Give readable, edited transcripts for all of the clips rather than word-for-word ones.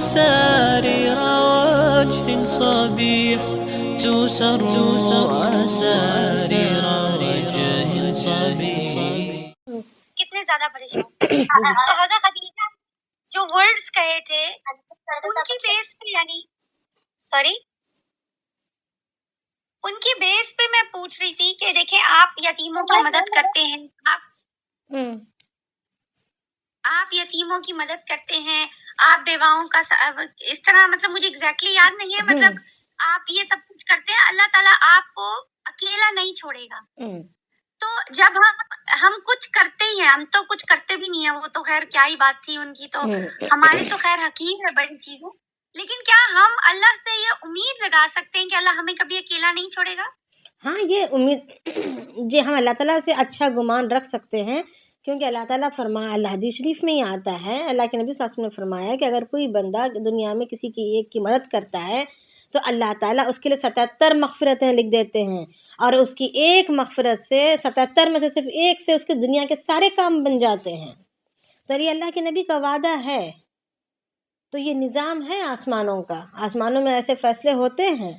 أسارير وجه صبيح تسر أسارير وجه صبيح. کتنے زیادہ پریشان تو حضرت خدیجہ جو ورڈز کہے تھے ان کی بیس پہ ان کی بیس پہ میں پوچھ رہی تھی کہ دیکھیں آپ یتیموں کی مدد کرتے ہیں، آپ یتیموں کی مدد کرتے ہیں، آپ بیواؤں کا اس طرح، مطلب مجھے ایگزیکٹلی یاد نہیں ہے، مطلب آپ یہ سب کچھ کرتے ہیں، اللہ تعالیٰ آپ کو اکیلا نہیں چھوڑے گا. تو جب ہم کچھ کرتے ہی ہیں، ہم تو کچھ کرتے بھی نہیں ہیں، وہ تو خیر کیا ہی بات تھی ان کی، تو ہماری تو خیر حقیر ہے بڑی چیزیں، لیکن کیا ہم اللہ سے یہ امید لگا سکتے ہیں کہ اللہ ہمیں کبھی اکیلا نہیں چھوڑے گا؟ ہاں، یہ امید جی ہم اللہ تعالیٰ سے اچھا گمان رکھ سکتے ہیں، کیونکہ اللہ تعالیٰ فرمایا، اللہ حدیث شریف میں ہی آتا ہے، اللہ کے نبی صلی اللہ علیہ وسلم نے فرمایا کہ اگر کوئی بندہ دنیا میں کسی کی ایک کی مدد کرتا ہے تو اللہ تعالیٰ اس کے لیے 77 مغفرتیں لکھ دیتے ہیں، اور اس کی ایک مغفرت سے 77 میں سے صرف ایک سے اس کے دنیا کے سارے کام بن جاتے ہیں. تو یہ اللہ کے نبی کا وعدہ ہے، تو یہ نظام ہے آسمانوں کا، آسمانوں میں ایسے فیصلے ہوتے ہیں،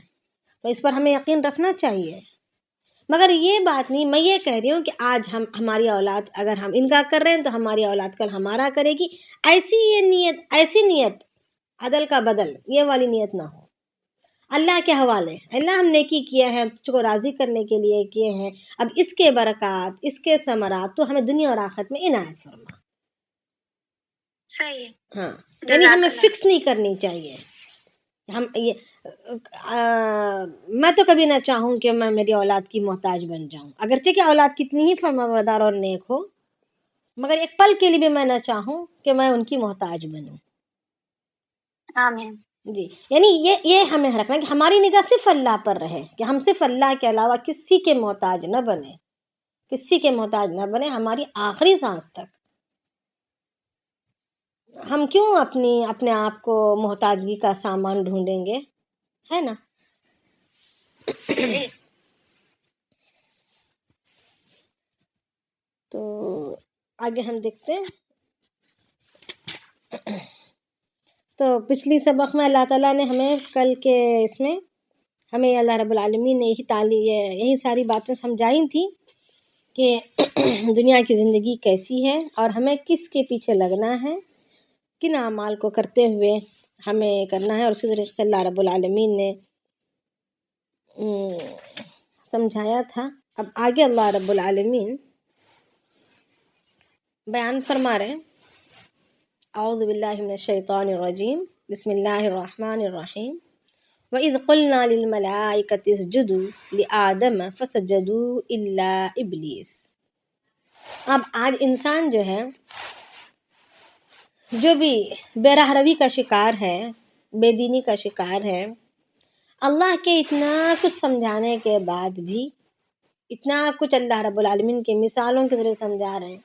تو اس پر ہمیں یقین رکھنا چاہیے. مگر یہ بات نہیں، میں یہ کہہ رہی ہوں کہ آج ہماری اولاد اگر ہم ان کا کر رہے ہیں تو ہماری اولاد کل ہمارا کرے گی، ایسی نیت عدل کا بدل، یہ والی نیت نہ ہو. اللہ کے حوالے، اللہ ہم نیکی کیا ہے، تجھ کو راضی کرنے کے لیے کیے ہیں، اب اس کے برکات، اس کے ثمرات تو ہمیں دنیا اور آخرت میں عنایت فرما. صحیح. ہاں، یعنی ہمیں فکس نہیں کرنی چاہیے. ہم یہ میں تو کبھی نہ چاہوں کہ میں میری اولاد کی محتاج بن جاؤں، اگرچہ کہ اولاد کتنی ہی فرمانبردار اور نیک ہو، مگر ایک پل کے لیے بھی میں نہ چاہوں کہ میں ان کی محتاج بنوں. آمین. جی، یعنی یہ ہمیں رکھنا کہ ہماری نگاہ صرف اللہ پر رہے، کہ ہم صرف اللہ کے علاوہ کسی کے محتاج نہ بنے، ہماری آخری سانس تک. ہم کیوں اپنے آپ کو محتاجگی کا سامان ڈھونڈیں گے، ہے نا؟ تو آگے ہم دیکھتے ہیں. تو پچھلی سبق میں اللہ تعالیٰ نے ہمیں کل کے اس میں ہمیں اللہ رب العالمین نے یہی ساری باتیں سمجھائی تھیں کہ دنیا کی زندگی کیسی ہے اور ہمیں کس کے پیچھے لگنا ہے، کن اعمال کو کرتے ہوئے ہمیں کرنا ہے، اور اسی طریقے سے اللہ رب العالمین نے سمجھایا تھا. اب آگے اللہ رب العالمین بیان فرما رہے ہیں. اعوذ باللہ من الشیطان الرجیم، بسم اللہ الرحمن الرحیم. وَإِذْ قُلْنَا لِلْمَلَائِكَةِ اسْجُدُوا لِآدَمَ فَسَجَدُوا إِلَّا إِبْلِيسَ. اب آج انسان جو ہے، جو بھی بے راہ روی کا شکار ہے، بے دینی کا شکار ہے، اللہ کے اتنا کچھ سمجھانے کے بعد بھی، اتنا کچھ اللہ رب العالمین کے مثالوں کے ذریعے سمجھا رہے ہیں،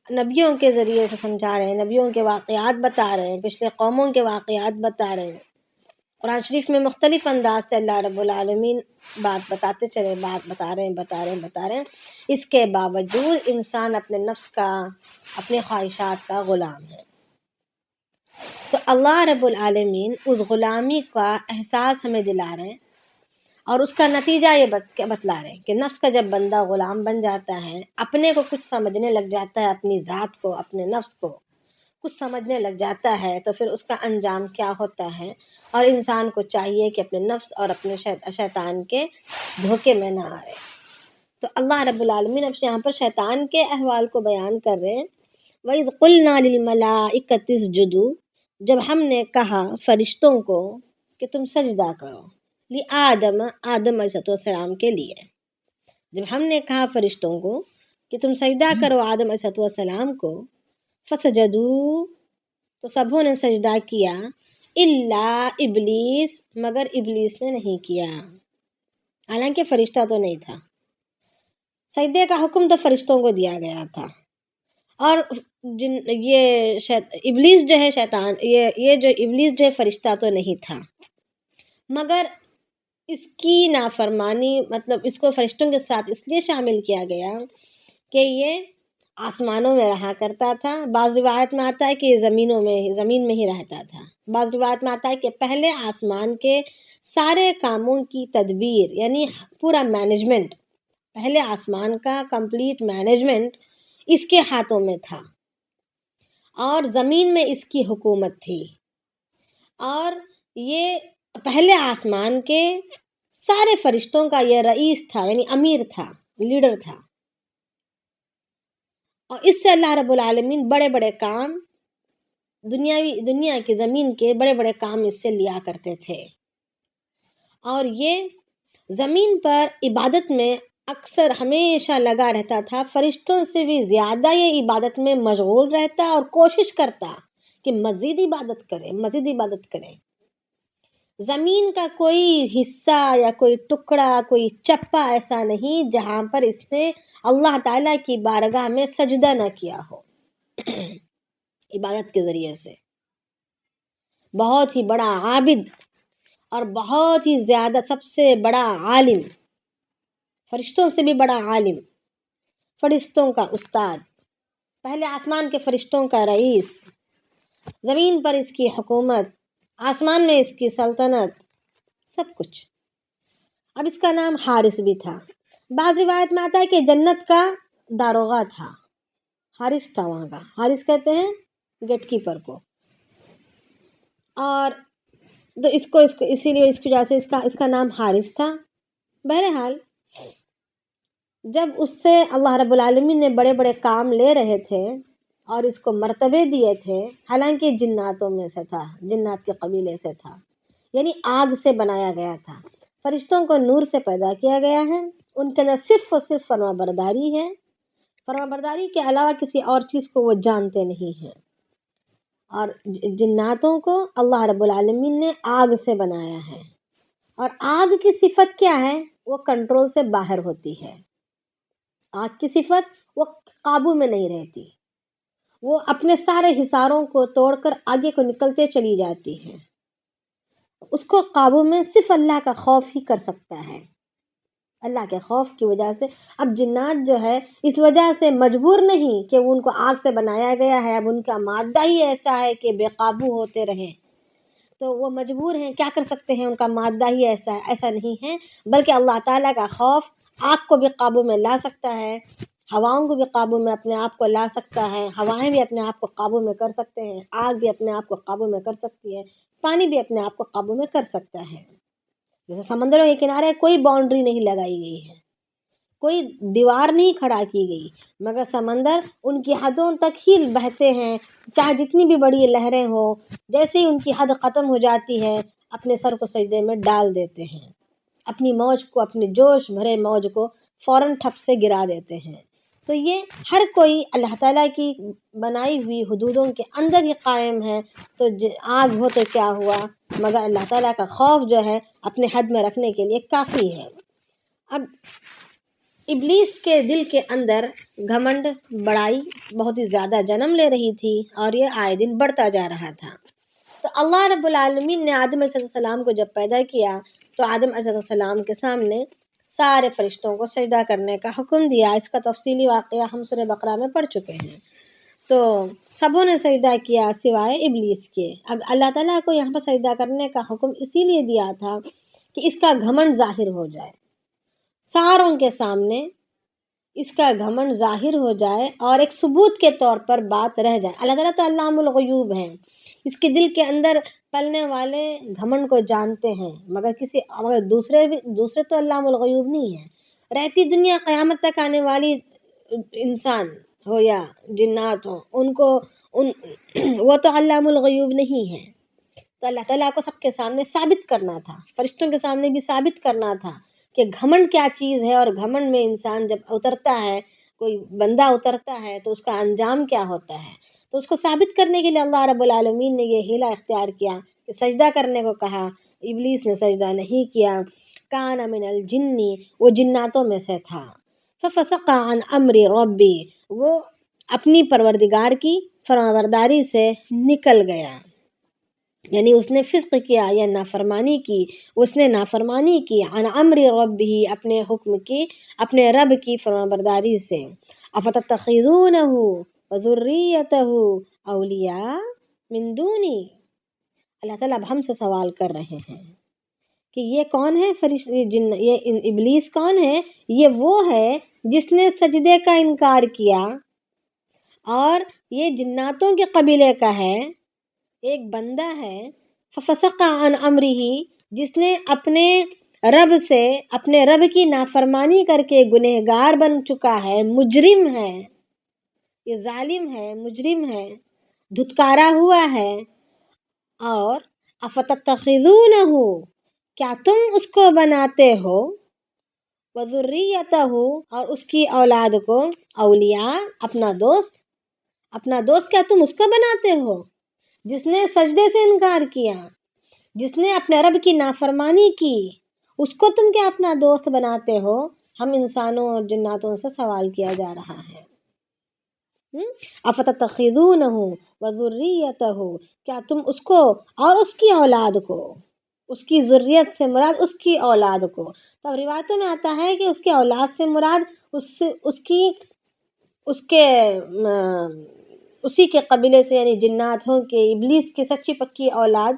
نبیوں کے ذریعے سے سمجھا رہے ہیں، نبیوں کے واقعات بتا رہے ہیں، پچھلے قوموں کے واقعات بتا رہے ہیں. قرآن شریف میں مختلف انداز سے اللہ رب العالمین بات بتاتے چلے، بتا رہے ہیں. اس کے باوجود انسان اپنے نفس کا، اپنے خواہشات کا غلام ہے. تو اللہ رب العالمین اس غلامی کا احساس ہمیں دلا رہے ہیں، اور اس کا نتیجہ یہ بتلا رہے ہیں کہ نفس کا جب بندہ غلام بن جاتا ہے، اپنے کو کچھ سمجھنے لگ جاتا ہے، اپنی ذات کو، اپنے نفس کو کچھ سمجھنے لگ جاتا ہے، تو پھر اس کا انجام کیا ہوتا ہے. اور انسان کو چاہیے کہ اپنے نفس اور اپنے شیطان کے دھوکے میں نہ آئے. تو اللہ رب العالمین اب یہاں پر شیطان کے احوال کو بیان کر رہے ہیں. وَإِذْ قُلْنَا لِلْمَلَائِكَةِ اسْجُدُوا، جب ہم نے کہا فرشتوں کو کہ تم سجدہ کرو، آدم علیہ السلام کے لیے. جب ہم نے کہا فرشتوں کو کہ تم سجدہ کرو آدم علیہ السلام کو، فسجدوا، تو سبوں نے سجدہ کیا، الا ابلیس، مگر ابلیس نے نہیں کیا، حالانکہ فرشتہ تو نہیں تھا. سجدے کا حکم تو فرشتوں کو دیا گیا تھا، اور ابلیس جو ہے شیطان، یہ جو ابلیس جو ہے فرشتہ تو نہیں تھا، مگر اس کی نافرمانی، مطلب اس کو فرشتوں کے ساتھ اس لیے شامل کیا گیا کہ یہ آسمانوں میں رہا کرتا تھا، بعض روایت میں آتا ہے کہ زمین میں ہی رہتا تھا، بعض روایت میں آتا ہے کہ پہلے آسمان کے سارے کاموں کی تدبیر یعنی پورا مینجمنٹ، پہلے آسمان کا کمپلیٹ مینجمنٹ اس کے ہاتھوں میں تھا اور زمین میں اس کی حکومت تھی، اور یہ پہلے آسمان کے سارے فرشتوں کا یہ رئیس تھا، یعنی امیر تھا، لیڈر تھا، اور اس سے اللہ رب العالمین بڑے بڑے کام دنیا کی زمین کے بڑے بڑے کام اس سے لیا کرتے تھے، اور یہ زمین پر عبادت میں اکثر ہمیشہ لگا رہتا تھا، فرشتوں سے بھی زیادہ یہ عبادت میں مشغول رہتا اور کوشش کرتا کہ مزید عبادت کرے۔ زمین کا کوئی حصہ یا کوئی ٹکڑا، کوئی چپا ایسا نہیں جہاں پر اس نے اللہ تعالیٰ کی بارگاہ میں سجدہ نہ کیا ہو عبادت کے ذریعے سے۔ بہت ہی بڑا عابد اور بہت ہی زیادہ سب سے بڑا عالم، فرشتوں سے بھی بڑا عالم، فرشتوں کا استاد، پہلے آسمان کے فرشتوں کا رئیس، زمین پر اس کی حکومت، آسمان میں اس کی سلطنت، سب کچھ۔ اب اس کا نام حارث بھی تھا۔ بعض روایت میں آتا ہے کہ جنت کا داروغہ تھا، حارث تھا وہاں کا، حارث کہتے ہیں گیٹ کیپر کو، اور تو اس کو اسی لیے اس کی وجہ سے اس کا نام حارث تھا۔ بہرحال جب اس سے اللہ رب العالمین نے بڑے بڑے کام لے رہے تھے اور اس کو مرتبے دیے تھے، حالانکہ جناتوں میں سے تھا، جنات کے قبیلے سے تھا، یعنی آگ سے بنایا گیا تھا، فرشتوں کو نور سے پیدا کیا گیا ہے، ان کے اندر صرف اور صرف فرما برداری ہے، فرما برداری کے علاوہ کسی اور چیز کو وہ جانتے نہیں ہیں، اور جناتوں کو اللہ رب العالمین نے آگ سے بنایا ہے، اور آگ کی صفت کیا ہے؟ وہ کنٹرول سے باہر ہوتی ہے، آگ کی صفت وہ قابو میں نہیں رہتی، وہ اپنے سارے حصاروں کو توڑ کر آگے کو نکلتے چلی جاتی ہے، اس کو قابو میں صرف اللہ کا خوف ہی کر سکتا ہے، اللہ کے خوف کی وجہ سے۔ اب جنات جو ہے اس وجہ سے مجبور نہیں کہ ان کو آگ سے بنایا گیا ہے، اب ان کا مادہ ہی ایسا ہے کہ بے قابو ہوتے رہیں، تو وہ مجبور ہیں، کیا کر سکتے ہیں، ان کا مادہ ہی ایسا ہے، ایسا نہیں ہے، بلکہ اللہ تعالیٰ کا خوف آگ کو بھی قابو میں لا سکتا ہے، ہواؤں کو بھی قابو میں اپنے آپ کو لا سکتا ہے، ہوائیں بھی اپنے آپ کو قابو میں کر سکتے ہیں، آگ بھی اپنے آپ کو قابو میں کر سکتی ہے، پانی بھی اپنے آپ کو قابو میں کر سکتا ہے۔ جیسے سمندروں کے کنارے کوئی باؤنڈری نہیں لگائی گئی ہے، کوئی دیوار نہیں کھڑا کی گئی، مگر سمندر ان کی حدوں تک ہی بہتے ہیں، چاہے جتنی بھی بڑی لہریں ہوں، جیسے ہی ان کی حد ختم ہو جاتی ہے اپنے سر کو سجدے میں ڈال دیتے ہیں، اپنی موج کو، اپنے جوش بھرے موج کو فوراً ٹھپ سے گرا دیتے ہیں۔ تو یہ ہر کوئی اللہ تعالیٰ کی بنائی ہوئی حدودوں کے اندر ہی قائم ہے، تو آگ ہو تو کیا ہوا، مگر اللہ تعالیٰ کا خوف جو ہے اپنے حد میں رکھنے کے لیے کافی ہے۔ اب ابلیس کے دل کے اندر گھمنڈ، بڑائی بہت ہی زیادہ جنم لے رہی تھی، اور یہ آئے دن بڑھتا جا رہا تھا۔ تو اللہ رب العالمین نے آدم علیہ السلام کو جب پیدا کیا تو آدم علیہ السلام کے سامنے سارے فرشتوں کو سجدہ کرنے کا حکم دیا۔ اس کا تفصیلی واقعہ ہم سورہ بقرہ میں پڑھ چکے ہیں۔ تو سبوں نے سجدہ کیا سوائے ابلیس کے۔ اب اللہ تعالیٰ کو یہاں پر سجدہ کرنے کا حکم اسی لیے دیا تھا کہ اس کا گھمنڈ ظاہر ہو جائے، ساروں کے سامنے اس کا گھمنڈ ظاہر ہو جائے اور ایک ثبوت کے طور پر بات رہ جائے۔ اللہ تعالیٰ تو علام الغیوب ہیں، اس کے دل کے اندر پلنے والے گھمنڈ کو جانتے ہیں، مگر دوسرے تو علام الغیوب نہیں ہیں۔ رہتی دنیا قیامت تک آنے والی انسان ہو یا جنات ہو، وہ تو علام الغیوب نہیں ہیں۔ تو اللہ تعالیٰ کو سب کے سامنے ثابت کرنا تھا، فرشتوں کے سامنے بھی ثابت کرنا تھا کہ گھمنڈ کیا چیز ہے، اور گھمنڈ میں انسان جب اترتا ہے، کوئی بندہ اترتا ہے تو اس کا انجام کیا ہوتا ہے۔ تو اس کو ثابت کرنے کے لیے اللہ رب العالمین نے یہ حیلہ اختیار کیا کہ سجدہ کرنے کو کہا، ابلیس نے سجدہ نہیں کیا۔ کان من الجن، وہ جناتوں میں سے تھا۔ ففسق عن امر ربی، وہ اپنی پروردگار کی فرمانبرداری سے نکل گیا۔ یعنی اس نے فسق کیا یا نافرمانی کی، اس نے نافرمانی کی عن امر ربہ، اپنے حکم کی، اپنے رب کی فرمانبرداری سے. افتتخذونہ وذریتہ اولیاء من دونی. اللہ تعالیٰ اب ہم سے سوال کر رہے ہیں کہ یہ کون ہے یہ ابلیس کون ہے؟ یہ وہ ہے جس نے سجدے کا انکار کیا، اور یہ جناتوں کے قبیلے کا ہے، ایک بندہ ہے. ففسق عن امرہ، جس نے اپنے رب سے، اپنے رب کی نافرمانی کر کے گنہگار بن چکا ہے، مجرم ہے، یہ ظالم ہے، مجرم ہے، دھتکارا ہوا ہے. اور افتتخذونہ، کیا تم اس کو بناتے ہو، وذریتہ، اور اس کی اولاد کو، اولیاء، اپنا دوست. اپنا دوست کیا تم اس کو بناتے ہو جس نے سجدے سے انکار کیا، جس نے اپنے رب کی نافرمانی کی، اس کو تم کیا اپنا دوست بناتے ہو؟ ہم انسانوں اور جناتوں سے سوال کیا جا رہا ہے. افتتخذونہ وذریتہ، کیا تم اس کو اور اس کی اولاد کو، اس کی ذریت سے مراد اس کی اولاد کو. تو اب روایتوں میں آتا ہے کہ اس کی اولاد سے مراد اسی کے قبیلے سے، یعنی جنات ہوں کہ ابلیس کی سچی پکی اولاد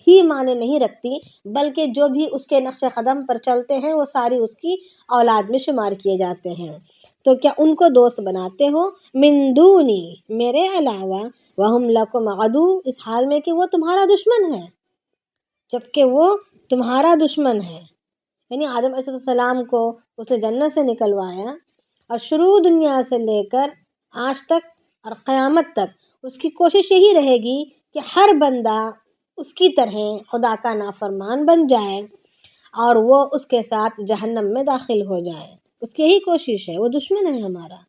ہی معنی نہیں رکھتی، بلکہ جو بھی اس کے نقش قدم پر چلتے ہیں وہ ساری اس کی اولاد میں شمار کیے جاتے ہیں. تو کیا ان کو دوست بناتے ہو؟ من دونی، میرے علاوہ، وہم لکم عدو، اس حال میں کہ وہ تمہارا دشمن ہے، جبکہ وہ تمہارا دشمن ہے. یعنی آدم علیہ السلام کو اس نے جنت سے نکلوایا، اور شروع دنیا سے لے کر آج تک اور قیامت تک اس کی کوشش یہی رہے گی کہ ہر بندہ اس کی طرح خدا کا نافرمان بن جائے اور وہ اس کے ساتھ جہنم میں داخل ہو جائے. اس کی یہی کوشش ہے. وہ دشمن ہے ہمارا،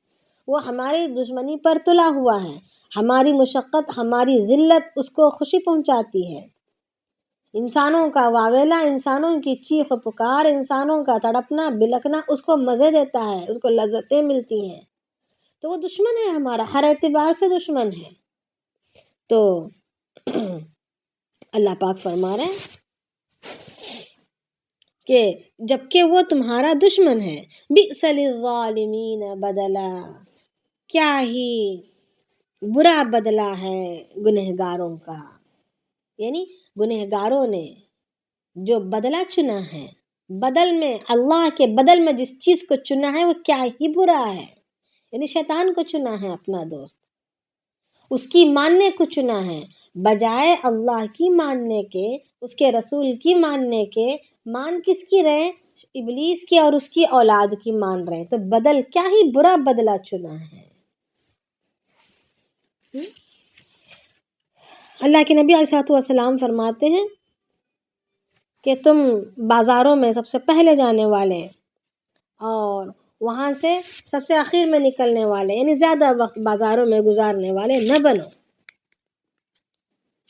وہ ہماری دشمنی پر تلا ہوا ہے. ہماری مشقت، ہماری ذلت اس کو خوشی پہنچاتی ہے. انسانوں کا واویلا، انسانوں کی چیخ و پکار، انسانوں کا تڑپنا بلکنا اس کو مزے دیتا ہے، اس کو لذتیں ملتی ہیں. تو وہ دشمن ہے ہمارا، ہر اعتبار سے دشمن ہے. تو اللہ پاک فرما رہے ہیں کہ جبکہ وہ تمہارا دشمن ہے. بئس للظالمین بدلا، کیا ہی برا بدلہ ہے گنہگاروں کا. یعنی گنہگاروں نے جو بدلہ چنا ہے، بدل میں اللہ کے بدل میں جس چیز کو چنا ہے وہ کیا ہی برا ہے. یعنی شیطان کو چنا ہے اپنا دوست، اس کی ماننے کو چنا ہے، بجائے اللہ کی ماننے کے، اس کے رسول کی ماننے کے. مان کس کی رہے؟ ابلیس کی اور اس کی اولاد کی مان رہے. تو بدل کیا ہی برا بدلہ چنا ہے. اللہ کے نبی علیہ السلام فرماتے ہیں کہ تم بازاروں میں سب سے پہلے جانے والے اور وہاں سے سب سے آخر میں نکلنے والے، یعنی زیادہ وقت بازاروں میں گزارنے والے نہ بنو.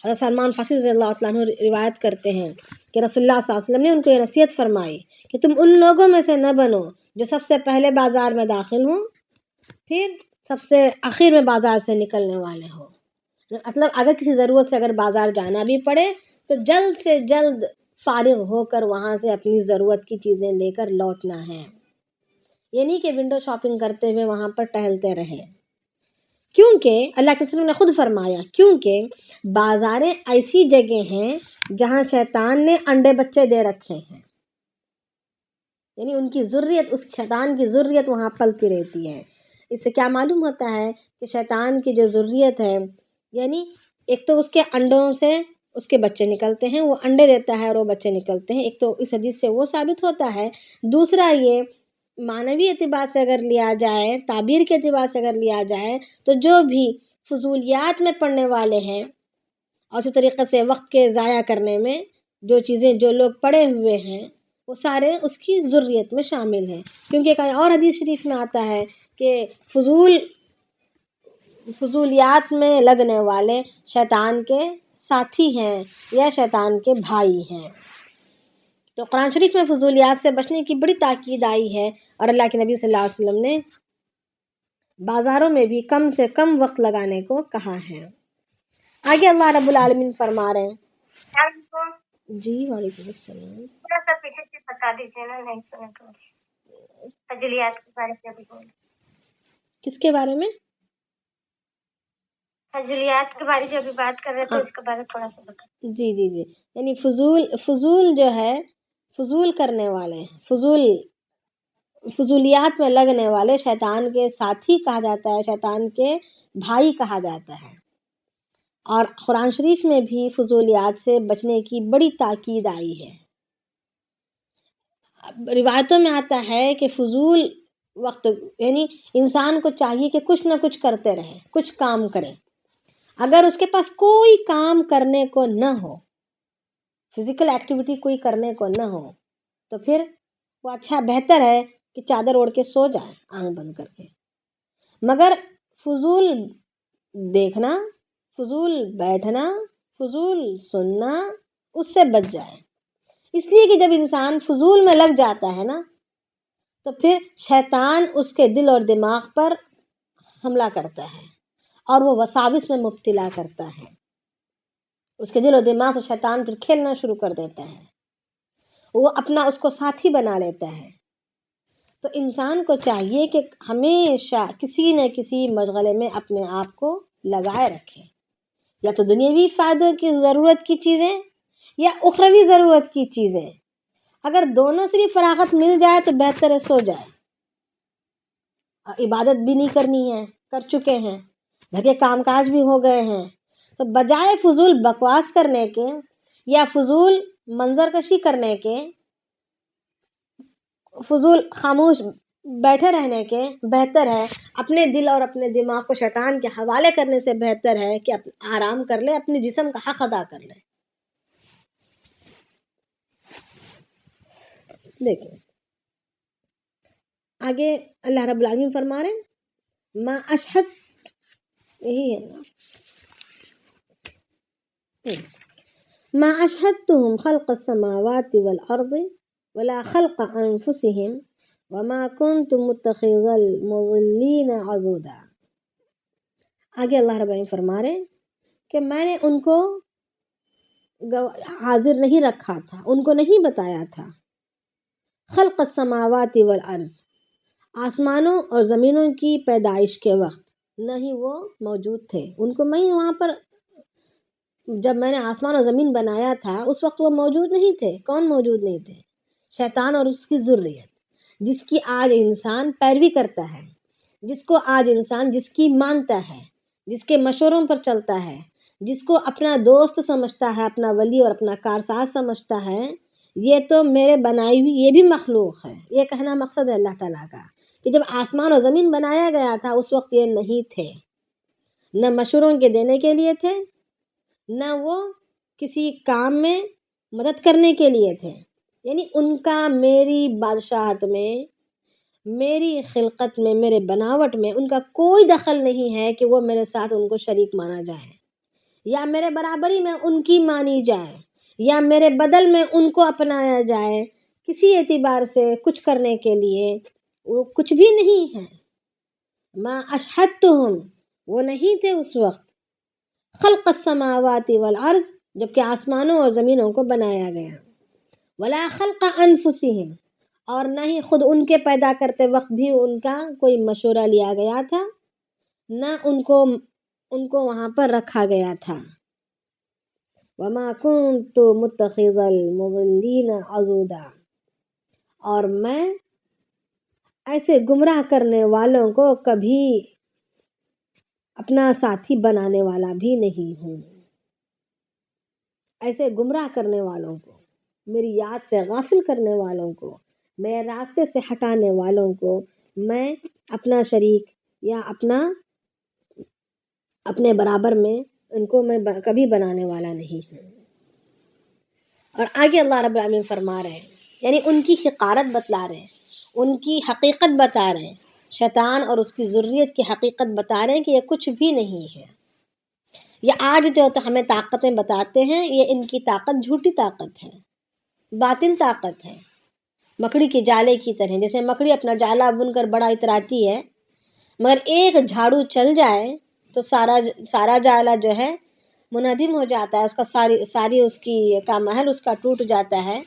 حضرت سلمان فارسی رضی اللہ تعالیٰ عنہ روایت کرتے ہیں کہ رسول اللہ صلی اللہ علیہ وسلم نے ان کو یہ نصیحت فرمائی کہ تم ان لوگوں میں سے نہ بنو جو سب سے پہلے بازار میں داخل ہوں، پھر سب سے آخر میں بازار سے نکلنے والے ہوں. مطلب اگر کسی ضرورت سے اگر بازار جانا بھی پڑے تو جلد سے جلد فارغ ہو کر وہاں سے اپنی ضرورت کی چیزیں لے کر لوٹنا ہے. یہ نہیں کہ ونڈو شاپنگ کرتے ہوئے وہاں پر ٹہلتے رہے. کیونکہ اللہ کے رسول نے خود فرمایا، کیونکہ بازاریں ایسی جگہ ہیں جہاں شیطان نے انڈے بچے دے رکھے ہیں. یعنی ان کی ذریت، اس شیطان کی ذریت وہاں پلتی رہتی ہے. اس سے کیا معلوم ہوتا ہے کہ شیطان کی جو ذریت ہے، یعنی ایک تو اس کے انڈوں سے اس کے بچے نکلتے ہیں، وہ انڈے دیتا ہے اور وہ بچے نکلتے ہیں. ایک تو اس حدیث سے وہ ثابت ہوتا ہے. دوسرا یہ معنوی اعتبار سے اگر لیا جائے، تعبیر کے اعتبار سے اگر لیا جائے، تو جو بھی فضولیات میں پڑھنے والے ہیں اور اسی طریقے سے وقت کے ضائع کرنے میں جو چیزیں جو لوگ پڑے ہوئے ہیں وہ سارے اس کی ذریت میں شامل ہیں. کیونکہ ایک اور حدیث شریف میں آتا ہے کہ فضولیات میں لگنے والے شیطان کے ساتھی ہیں یا شیطان کے بھائی ہیں. تو قرآن شریف میں فضولیات سے بچنے کی بڑی تاکید آئی ہے، اور اللہ کے نبی صلی اللہ علیہ وسلم نے بازاروں میں بھی کم سے کم وقت لگانے کو کہا ہے. آگے اللہ رب العالمین فرما رہے ہیں جی وعلیکم السلام. تھوڑا سا پیچھے سے بتا دیجیے نا, نہیں سنے تو. فضولیات کے بارے میں بھی بول. کس کے بارے میں؟ فضولیات کے بارے جو ابھی بات کر رہے تھے اس کے بارے میں تھوڑا سا بتا. جی جی جی, یعنی فضول جو ہے, فضول کرنے والے, فضولیات میں لگنے والے شیطان کے ساتھی کہا جاتا ہے, شیطان کے بھائی کہا جاتا ہے. اور قرآن شریف میں بھی فضولیات سے بچنے کی بڑی تاکید آئی ہے. روایتوں میں آتا ہے کہ فضول وقت یعنی انسان کو چاہیے کہ کچھ نہ کچھ کرتے رہے, کچھ کام کرے. اگر اس کے پاس کوئی کام کرنے کو نہ ہو, فزیکل ایکٹیویٹی کوئی کرنے کو نہ ہو, تو پھر وہ اچھا بہتر ہے کہ چادر اوڑھ کے سو جائے آنکھ بند کر کے. مگر فضول دیکھنا, فضول بیٹھنا, فضول سننا, اس سے بچ جائے. اس لیے کہ جب انسان فضول میں لگ جاتا ہے نا, تو پھر شیطان اس کے دل اور دماغ پر حملہ کرتا ہے اور وہ وساوس میں مبتلا کرتا ہے. اس کے دل اور دماغ سے شیطان پھر کھیلنا شروع کر دیتا ہے, وہ اپنا اس کو ساتھی بنا لیتا ہے. تو انسان کو چاہیے کہ ہمیشہ کسی نہ کسی مشغلے میں اپنے آپ کو لگائے رکھے, یا تو دنیاوی فائدوں کی ضرورت کی چیزیں یا اخروی ضرورت کی چیزیں. اگر دونوں سے بھی فراغت مل جائے تو بہتر ہے سو جائے. عبادت بھی نہیں کرنی ہے, کر چکے ہیں, گھر کے کام کاج بھی ہو گئے ہیں, تو بجائے فضول بکواس کرنے کے یا فضول منظر کشی کرنے کے, فضول خاموش بیٹھے رہنے کے, بہتر ہے اپنے دل اور اپنے دماغ کو شیطان کے حوالے کرنے سے بہتر ہے کہ آرام کر لے, اپنے جسم کا حق ادا کر لے. دیکھیں آگے اللہ رب العالمین فرما رہے ہیں ما اشہد, یہی ہے نا, ما اشہدتہم خلق السماوات والارض ولا خلق انفسہم وما کنت متخذ المضلین عضدا. آگے اللہ رب العالمین فرما رہے ہیں کہ میں نے ان کو حاضر نہیں رکھا تھا, ان کو نہیں بتایا تھا. خلق السماوات والارض, آسمانوں اور زمینوں کی پیدائش کے وقت نہ ہی وہ موجود تھے. ان کو میں وہاں پر, جب میں نے آسمان اور زمین بنایا تھا اس وقت وہ موجود نہیں تھے. کون موجود نہیں تھے؟ شیطان اور اس کی ذریت, جس کی آج انسان پیروی کرتا ہے, جس کو آج انسان جس کی مانتا ہے, جس کے مشوروں پر چلتا ہے, جس کو اپنا دوست سمجھتا ہے, اپنا ولی اور اپنا کارساز سمجھتا ہے. یہ تو میرے بنائی ہوئی یہ بھی مخلوق ہے. یہ کہنا مقصد ہے اللہ تعالیٰ کا کہ جب آسمان اور زمین بنایا گیا تھا اس وقت یہ نہیں تھے, نہ مشوروں کے دینے کے لیے تھے, نہ وہ کسی کام میں مدد کرنے کے لیے تھے. یعنی ان کا میری بادشاہت میں, میری خلقت میں, میرے بناوٹ میں ان کا کوئی دخل نہیں ہے کہ وہ میرے ساتھ ان کو شریک مانا جائے, یا میرے برابری میں ان کی مانی جائے, یا میرے بدل میں ان کو اپنایا جائے. کسی اعتبار سے کچھ کرنے کے لیے وہ کچھ بھی نہیں ہے. ما اشہدتہم, وہ نہیں تھے اس وقت. خلق السماوات والارض, جبکہ آسمانوں اور زمینوں کو بنایا گیا. ولا خلق انفسہم, اور نہ ہی خود ان کے پیدا کرتے وقت بھی ان کا کوئی مشورہ لیا گیا تھا, نہ ان کو وہاں پر رکھا گیا تھا. وما كنت متخذ المضلین عضدا, اور میں ایسے گمراہ کرنے والوں کو کبھی اپنا ساتھی بنانے والا بھی نہیں ہوں. ایسے گمراہ کرنے والوں کو, میری یاد سے غافل کرنے والوں کو, میرے راستے سے ہٹانے والوں کو میں اپنا شریک یا اپنے برابر میں ان کو میں کبھی بنانے والا نہیں ہوں. اور آگے اللہ رب العالمین فرما رہے ہیں, یعنی ان کی حقارت بتلا رہے ہیں, ان کی حقیقت بتا رہے ہیں. شیطان اور اس کی ذریت کی حقیقت بتا رہے ہیں کہ یہ کچھ بھی نہیں ہے. یہ آج جو تو ہمیں طاقتیں بتاتے ہیں, یہ ان کی طاقت جھوٹی طاقت ہے, باطل طاقت ہے. مکڑی کے جالے کی طرح, جیسے مکڑی اپنا جالا بن کر بڑا اتراتی ہے, مگر ایک جھاڑو چل جائے تو سارا جالا جو ہے منہدم ہو جاتا ہے، اس کا ساری اس کی کا محل اس کا ٹوٹ جاتا ہے،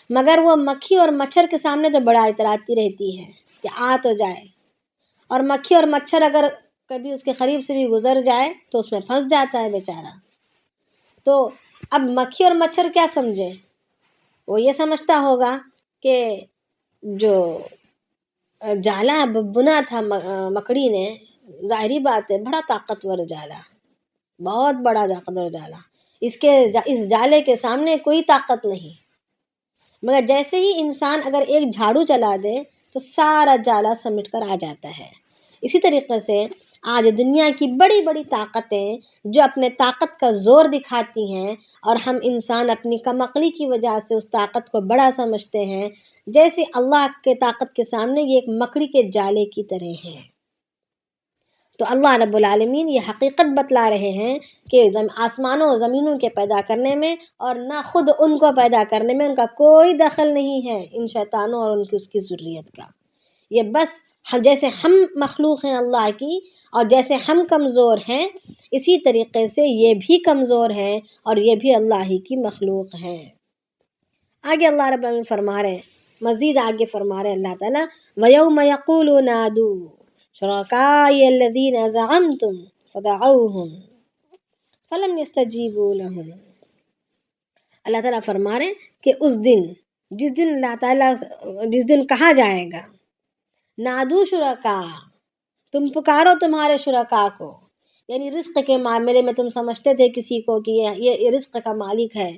مگر وہ مکھی اور مچھر کے سامنے تو بڑا اتراتی رہتی ہے کہ آ تو جائے، اور مکھی اور مچھر اگر کبھی اس کے قریب سے بھی گزر جائے تو اس میں پھنس جاتا ہے بیچارہ۔ تو اب مکھی اور مچھر کیا سمجھے؟ وہ یہ سمجھتا ہوگا کہ جو جالا بنا تھا مکڑی نے، ظاہری بات ہے بڑا طاقتور جالا، بہت بڑا طاقتور جالا، اس جالے کے سامنے کوئی طاقت نہیں، مگر جیسے ہی انسان اگر ایک جھاڑو چلا دے تو سارا جالا سمیٹ کر آ جاتا ہے۔ اسی طریقے سے آج دنیا کی بڑی بڑی طاقتیں جو اپنے طاقت کا زور دکھاتی ہیں، اور ہم انسان اپنی کم عقلی کی وجہ سے اس طاقت کو بڑا سمجھتے ہیں، جیسے اللہ کے طاقت کے سامنے یہ ایک مکڑی کے جالے کی طرح ہے۔ تو اللہ رب العالمین یہ حقیقت بتلا رہے ہیں کہ آسمانوں و زمینوں کے پیدا کرنے میں اور نہ خود ان کو پیدا کرنے میں ان کا کوئی دخل نہیں ہے، ان شیطانوں اور اس کی ذریت کا۔ یہ بس جیسے ہم مخلوق ہیں اللہ کی، اور جیسے ہم کمزور ہیں، اسی طریقے سے یہ بھی کمزور ہیں اور یہ بھی اللہ ہی کی مخلوق ہیں۔ آگے اللہ رب العالمین فرما رہے ہیں، مزید آگے فرما رہے ہیں اللہ تعالیٰ، وَيَوْمَ يَقُولُ نَادُوا شُرَكَائِيَ الَّذِينَ زَعَمْتُمْ فَدَعَوْهُمْ فَلَمْ يَسْتَجِيبُوا لَهُمْ۔ اللہ تعالیٰ فرما رہے ہیں کہ اس دن، جس دن اللہ تعالیٰ جس دن کہا جائے گا نادو شرکا، تم پکارو تمہارے شرکا کو، یعنی رزق کے معاملے میں تم سمجھتے تھے کسی کو کہ یہ رزق کا مالک ہے،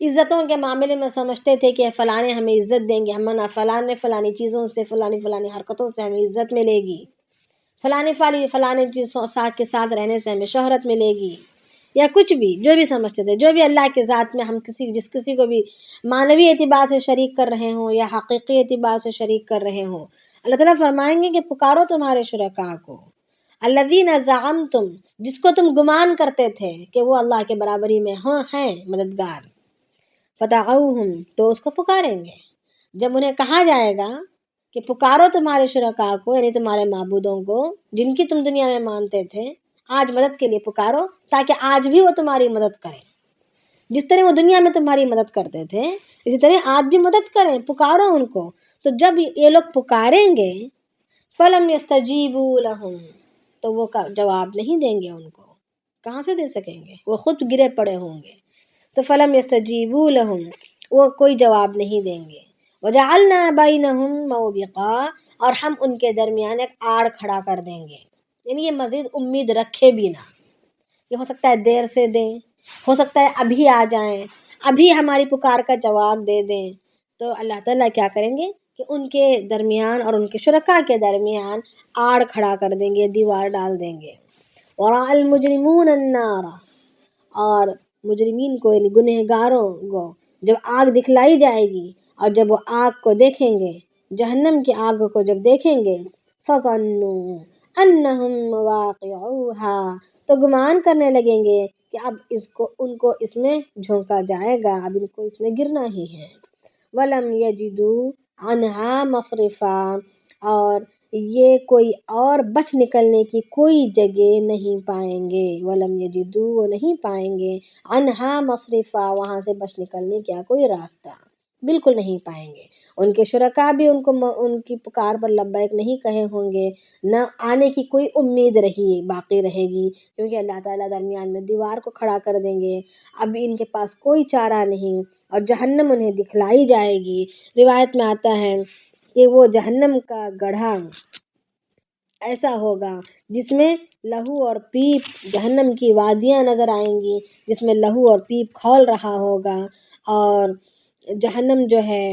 عزتوں کے معاملے میں سمجھتے تھے کہ فلانے ہمیں عزت دیں گے، ہم فلانے فلانی چیزوں سے، فلانی حرکتوں سے ہمیں عزت ملے گی، فلانے چیزوں کے ساتھ رہنے سے ہمیں شہرت ملے گی، یا کچھ بھی جو بھی سمجھتے تھے، جو بھی اللہ کے ذات میں ہم جس کسی کو بھی معنوی اعتبار سے شریک کر رہے ہوں یا حقیقی اعتبار سے شریک کر رہے ہوں، اللہ تعالیٰ فرمائیں گے کہ پکارو تمہارے شرکاء کو، الذین زعمتم، جس کو تم گمان کرتے تھے کہ وہ اللہ کے برابری میں ہیں مددگار، فدعوہم، تو اس کو پکاریں گے۔ جب انہیں کہا جائے گا کہ پکارو تمہارے شرکاء کو، یعنی تمہارے معبودوں کو جن کی تم دنیا میں مانتے تھے، آج مدد کے لیے پکارو تاکہ آج بھی وہ تمہاری مدد کریں، جس طرح وہ دنیا میں تمہاری مدد کرتے تھے اسی طرح آج بھی مدد کریں، پکارو ان کو۔ تو جب یہ لوگ پکاریں گے فَلَمْ يَسْتَجِيبُوا لَهُمْ، تو وہ جواب نہیں دیں گے، ان کو کہاں سے دے سکیں گے، وہ خود گرے پڑے ہوں گے۔ تو فَلَمْ يَسْتَجِيبُوا لَهُمْ، وہ کوئی جواب نہیں دیں گے۔ وَجَعَلْنَا بَيْنَهُمْ مَوْبِقًا، اور ہم ان کے درمیان ایک آڑ کھڑا کر دیں گے، یعنی یہ مزید امید رکھے بھی نہ، یہ ہو سکتا ہے دیر سے دیں، ہو سکتا ہے ابھی آ جائیں، ابھی ہماری پکار کا جواب دے دیں۔ تو اللہ تعالیٰ کیا کریں گے کہ ان کے درمیان اور ان کے شرکاء کے درمیان آڑ کھڑا کر دیں گے، دیوار ڈال دیں گے۔ وَرَأَى الْمُجْرِمُونَ النَّارَ، اور مجرمین کو یعنی گنہگاروں کو جب آگ دکھلائی جائے گی، اور جب وہ آگ کو دیکھیں گے، جہنم کی آگ کو جب دیکھیں گے، فَظَنُّوا أَنَّهُمْ مُوَاقِعُوهَا، تو گمان کرنے لگیں گے کہ اب ان کو اس میں جھونکا جائے گا، اب ان کو اس میں گرنا ہی ہے۔ وَلَمْ يَجِدُوا عَنْهَا مَصْرِفًا، اور یہ کوئی اور بچ نکلنے کی کوئی جگہ نہیں پائیں گے، وَلَمْ يَجِدُوا، وہ نہیں پائیں گے، عَنْهَا مَصْرِفًا، وہاں سے بچ نکلنے کا کوئی راستہ بالکل نہیں پائیں گے۔ ان کے شرکاء بھی ان کی پکار پر لبیک نہیں کہے ہوں گے، نہ آنے کی کوئی امید باقی رہے گی، کیونکہ اللہ تعالیٰ درمیان میں دیوار کو کھڑا کر دیں گے، اب ان کے پاس کوئی چارہ نہیں، اور جہنم انہیں دکھلائی جائے گی۔ روایت میں آتا ہے کہ وہ جہنم کا گڑھا ایسا ہوگا جس میں لہو اور پیپ، جہنم کی وادیاں نظر آئیں گی جس میں لہو اور پیپ کھول رہا ہوگا، اور جہنم جو ہے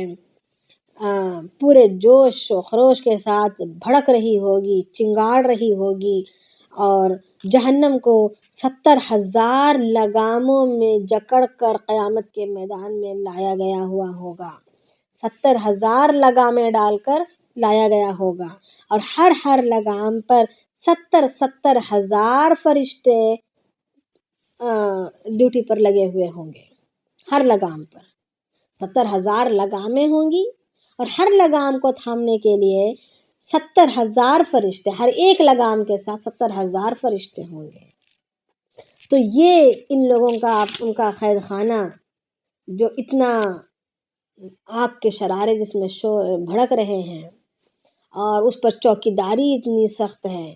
پورے جوش و خروش کے ساتھ بھڑک رہی ہوگی، چنگاڑ رہی ہوگی، اور جہنم کو 70,000 لگاموں میں جکڑ کر قیامت کے میدان میں لایا گیا ہوا ہوگا، 70,000 لگامیں ڈال کر لایا گیا ہوگا، اور ہر لگام پر 70,000 فرشتے ڈیوٹی پر لگے ہوئے ہوں گے۔ ہر لگام پر 70,000 لگامیں ہوں گی، اور ہر لگام کو تھامنے کے لیے 70,000 فرشتے، ہر ایک لگام کے ساتھ 70,000 فرشتے ہوں گے۔ تو یہ ان لوگوں کا ان کا قید خانہ جو اتنا آگ کے شرارے جس میں بھڑک رہے ہیں، اور اس پر چوکیداری اتنی سخت ہے،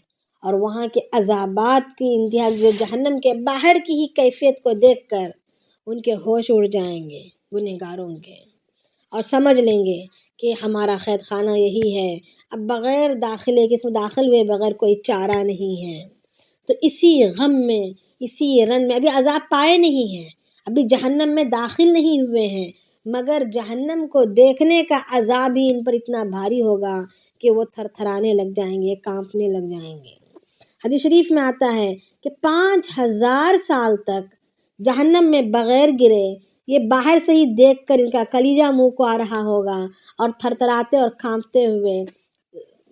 اور وہاں کے عذابات کی انتہا، جو جہنم کے باہر کی ہی کیفیت کو دیکھ کر ان کے ہوش اڑ جائیں گے گنہگاروں کے، اور سمجھ لیں گے کہ ہمارا قید خانہ یہی ہے، اب بغیر داخلے کے اس میں داخل ہوئے بغیر کوئی چارہ نہیں ہے۔ تو اسی غم میں، اسی رن میں، ابھی عذاب پائے نہیں ہیں، ابھی جہنم میں داخل نہیں ہوئے ہیں، مگر جہنم کو دیکھنے کا عذاب ہی ان پر اتنا بھاری ہوگا کہ وہ تھر تھرانے لگ جائیں گے، کانپنے لگ جائیں گے۔ حدیث شریف میں آتا ہے کہ 5000 سال تک جہنم میں بغیر گرے، یہ باہر سے ہی دیکھ کر ان کا کلیجہ منہ کو آ رہا ہوگا، اور تھر تھراتے اور کانپتے ہوئے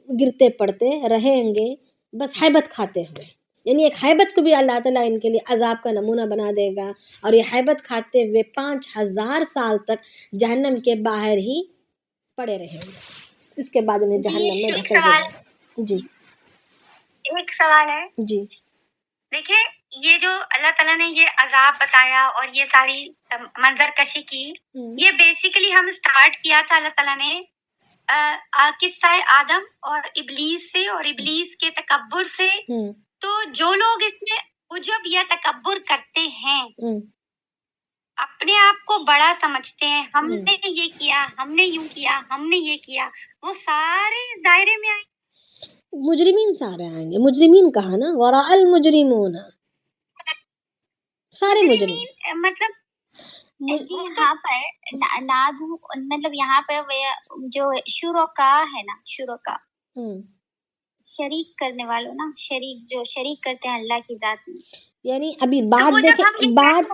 گرتے پڑتے رہیں گے، بس ہیبت کھاتے ہوئے۔ یعنی ایک ہیبت کو بھی اللہ تعالیٰ ان کے لیے عذاب کا نمونہ بنا دے گا، اور یہ ہیبت کھاتے ہوئے 5000 سال تک جہنم کے باہر ہی پڑے رہیں گے، اس کے بعد انہیں جی جہنم میں ایک دھکیل دیا سوال جائے گا۔ جی ایک سوال ہے، جی دیکھیں یہ جو اللہ تعالیٰ نے یہ عذاب بتایا اور یہ ساری منظر کشی کی، یہ بیسیکلی ہم سٹارٹ کیا تھا اللہ تعالیٰ نے قصہ آدم اور ابلیس سے، اور ابلیس کے تکبر سے۔ تو جو لوگ اس میں عجب یا تکبر کرتے ہیں، اپنے آپ کو بڑا سمجھتے ہیں، ہم نے یہ کیا، ہم نے یوں کیا، ہم نے یہ کیا، وہ سارے اس دائرے میں آئے۔ مجرمین سارے آئیں گے، مجرمین کہا نا، وراء المجرمون، سارے مجرم۔ مجرمین مطلب جی یہاں پر نادو، مطلب یہاں پہ جو شرکا ہے نا، شرکا شریک کرنے والوں نا، شریک جو شریک کرتے ہیں اللہ کی ذات میں، یعنی ابھی بات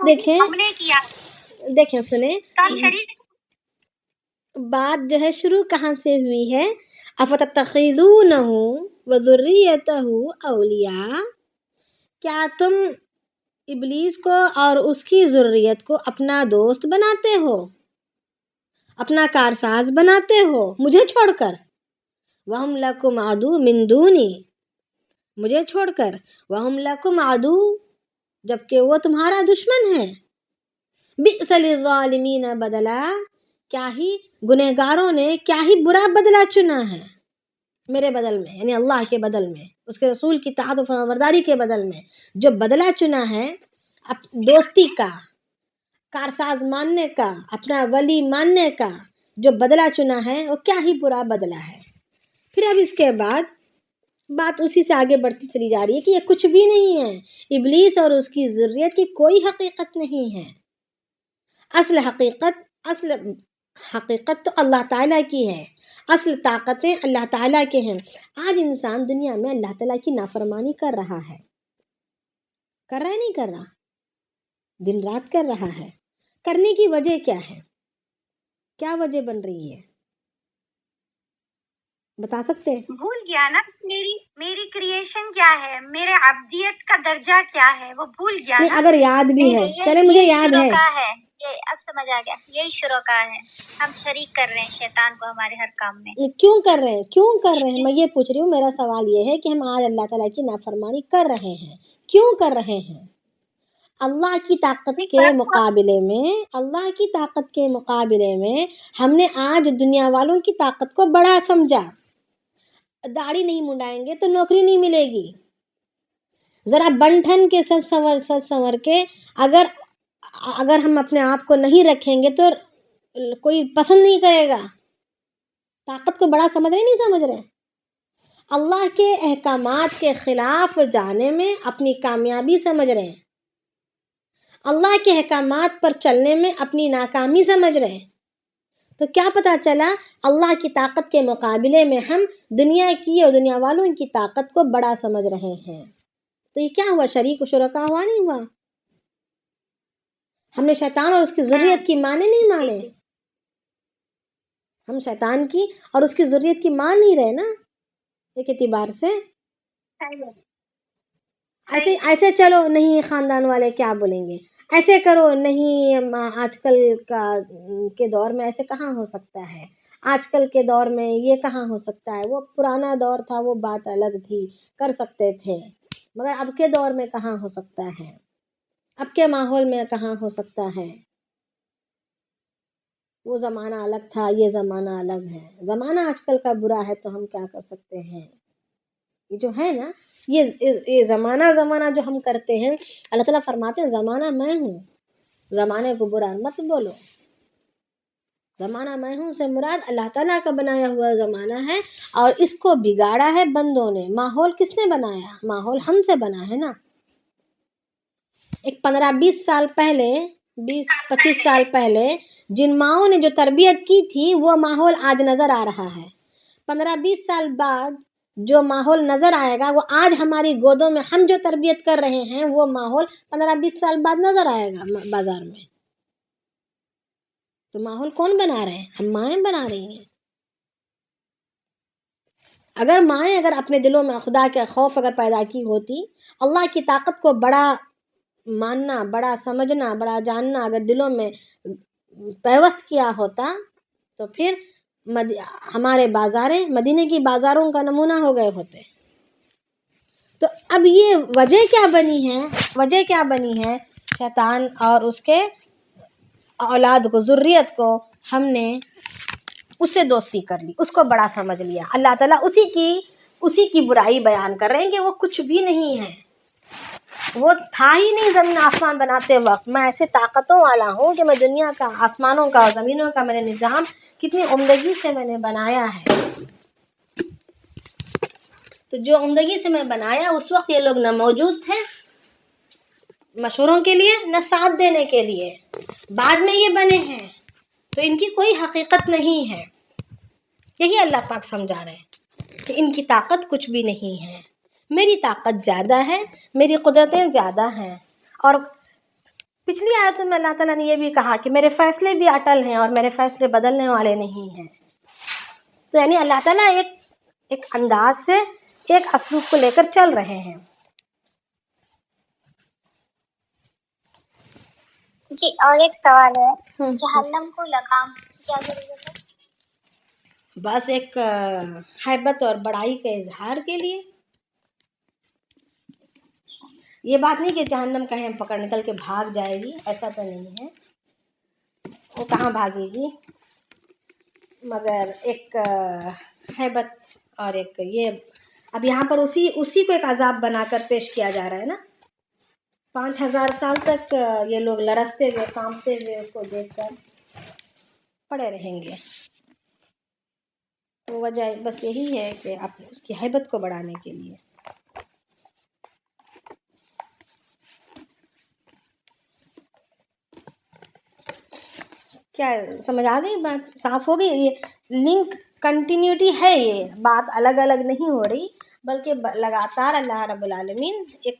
دیکھیں، ہم نے کیا، دیکھیں سنیں، تو ہم شریک۔ بات جو ہے شروع کہاں سے ہوئی ہے؟ افتتخذونہ وذریتہ اولیاء، کیا تم ابلیس کو اور اس کی ذریت کو اپنا دوست بناتے ہو، اپنا کارساز بناتے ہو مجھے چھوڑ کر؟ وَهُمْ لَكُمْ عَدُوٌّ مِّن دُونِي، مجھے چھوڑ کر، وَهُمْ لَكُمْ عَدُوٌّ، جبکہ وہ تمہارا دشمن ہے۔ بِئْسَ لِلظَّالِمِينَ بَدَلًا، کیا ہی گنہگاروں نے کیا ہی برا بدلہ چنا ہے میرے بدل میں، یعنی اللہ کے بدل میں، اس کے رسول کی اطاعت و فرمانبرداری کے بدل میں جو بدلہ چنا ہے، دوستی کا، کارساز ماننے کا، اپنا ولی ماننے کا جو بدلہ چنا ہے، وہ کیا ہی برا بدلہ ہے۔ پھر اب اس کے بعد بات اسی سے آگے بڑھتی چلی جا رہی ہے کہ یہ کچھ بھی نہیں ہے، ابلیس اور اس کی ذریت کی کوئی حقیقت نہیں ہے، اصل حقیقت تو اللہ تعالیٰ کی ہے، اصل طاقتیں اللہ تعالیٰ کے ہیں۔ آج انسان دنیا میں اللہ تعالیٰ کی نافرمانی کر رہا ہے، کر رہا ہے نہیں کر رہا؟ دن رات کر رہا ہے۔ کرنے کی وجہ کیا ہے؟ کیا وجہ بن رہی ہے؟ بتا سکتے ہیں؟ بھول گیا نا میری کریشن کیا ہے، میرے عبدیت کا درجہ کیا ہے، وہ بھول گیا نا۔ اگر یاد بھی ہے، چلے مجھے یاد ہے، یہ اب سمجھ آ گیا، یہی شرکا ہے، ہم شریک کر رہے ہیں شیطان کو ہمارے ہر کام میں۔ کیوں کر رہے ہیں؟ میں یہ پوچھ رہی ہوں، میرا سوال یہ ہے کہ ہم آج اللہ تعالیٰ کی نافرمانی کر رہے ہیں، کیوں کر رہے ہیں؟ اللہ کی طاقت کے مقابلے میں ہم نے آج دنیا والوں کی طاقت کو بڑا سمجھا۔ داڑھی نہیں منڈائیں گے تو نوکری نہیں ملے گی، ذرا بن ٹھن کے سج سنور کے اگر ہم اپنے آپ کو نہیں رکھیں گے تو کوئی پسند نہیں کرے گا۔ طاقت کو بڑا سمجھ رہے نہیں سمجھ رہے؟ اللہ کے احکامات کے خلاف جانے میں اپنی کامیابی سمجھ رہے ہیں، اللہ کے احکامات پر چلنے میں اپنی ناکامی سمجھ رہے ہیں۔ تو کیا پتہ چلا؟ اللہ کی طاقت کے مقابلے میں ہم دنیا کی اور دنیا والوں کی طاقت کو بڑا سمجھ رہے ہیں۔ تو یہ کیا ہوا؟ شریک و شرکا ہوا نہیں ہوا؟ ہم نے شیطان اور اس کی ذریت کی مانے نہیں مانے؟ ہم شیطان کی اور اس کی ذریت کی مان نہیں رہے نا ایک اعتبار سے۔ ایسے چلو نہیں، خاندان والے کیا بولیں گے، ایسے کرو نہیں، آج کل کے دور میں ایسے کہاں ہو سکتا ہے، آج کل کے دور میں یہ کہاں ہو سکتا ہے، وہ پرانا دور تھا، وہ بات الگ تھی، کر سکتے تھے، مگر اب کے دور میں کہاں ہو سکتا ہے۔ اب کے ماحول میں کہاں ہو سکتا ہے؟ وہ زمانہ الگ تھا، یہ زمانہ الگ ہے. زمانہ آج کل کا برا ہے تو ہم کیا کر سکتے ہیں؟ یہ جو ہے نا، یہ زمانہ جو ہم کرتے ہیں، اللہ تعالیٰ فرماتے ہیں زمانہ میں ہوں، زمانے کو برا مت بولو. زمانہ میں ہوں سے مراد اللہ تعالیٰ کا بنایا ہوا زمانہ ہے، اور اس کو بگاڑا ہے بندوں نے. ماحول کس نے بنایا؟ ماحول ہم سے بنا ہے نا. ایک 15-20 سال پہلے، 20-25 سال پہلے جن ماؤں نے جو تربیت کی تھی وہ ماحول آج نظر آ رہا ہے. 15-20 سال بعد جو ماحول نظر آئے گا وہ آج ہماری گودوں میں ہم جو تربیت کر رہے ہیں وہ ماحول 15-20 سال بعد نظر آئے گا بازار میں. تو ماحول کون بنا رہے ہیں؟ ہم مائیں بنا رہی ہیں. اگر اپنے دلوں میں خدا کے خوف اگر پیدا کی ہوتی، اللہ کی طاقت کو بڑا ماننا، بڑا سمجھنا، بڑا جاننا اگر دلوں میں پیوست کیا ہوتا تو پھر ہمارے بازاریں مدینے کی بازاروں کا نمونہ ہو گئے ہوتے. تو اب یہ وجہ کیا بنی ہے؟ شیطان اور اس کے اولاد کو، ذریت کو ہم نے اس سے دوستی کر لی، اس کو بڑا سمجھ لیا. اللہ تعالیٰ اسی کی برائی بیان کر رہے ہیں کہ وہ کچھ بھی نہیں ہے، وہ تھا ہی نہیں زمین آسمان بناتے وقت. میں ایسے طاقتوں والا ہوں کہ میں دنیا کا، آسمانوں کا اور زمینوں کا میں نے نظام کتنی عمدگی سے میں نے بنایا ہے. تو جو عمدگی سے میں بنایا اس وقت یہ لوگ نہ موجود تھے مشوروں کے لیے، نہ ساتھ دینے کے لیے. بعد میں یہ بنے ہیں تو ان کی کوئی حقیقت نہیں ہے. یہی اللہ پاک سمجھا رہے ہیں کہ ان کی طاقت کچھ بھی نہیں ہے. میری طاقت زیادہ ہے، میری قدرتیں زیادہ ہیں. اور پچھلی آیتوں میں اللہ تعالیٰ نے یہ بھی کہا کہ میرے فیصلے بھی اٹل ہیں اور میرے فیصلے بدلنے والے نہیں ہیں. تو یعنی اللہ تعالیٰ ایک انداز سے، ایک اسلوب کو لے کر چل رہے ہیں. جی، اور ایک سوال ہے، جہنم کو لگام کی کیا ضرورت ہے؟ بس ایک ہیبت اور بڑائی کے اظہار کے لیے. یہ بات نہیں کہ جہنم کہیں پکڑ نکل کے بھاگ جائے گی، ایسا تو نہیں ہے. وہ کہاں بھاگے گی، مگر ایک ہیبت اور ایک یہ اب یہاں پر اسی کو ایک عذاب بنا کر پیش کیا جا رہا ہے نا. 5000 سال تک یہ لوگ لرزتے ہوئے، کانپتے ہوئے اس کو دیکھ کر پڑے رہیں گے. تو وجہ بس یہی ہے کہ آپ اس کی ہیبت کو بڑھانے کے لیے. کیا سمجھ آ گئی بات؟ صاف ہو گئی؟ یہ لنک کنٹینیوٹی ہے، یہ بات الگ الگ نہیں ہو رہی بلکہ لگاتار اللہ رب العالمین ایک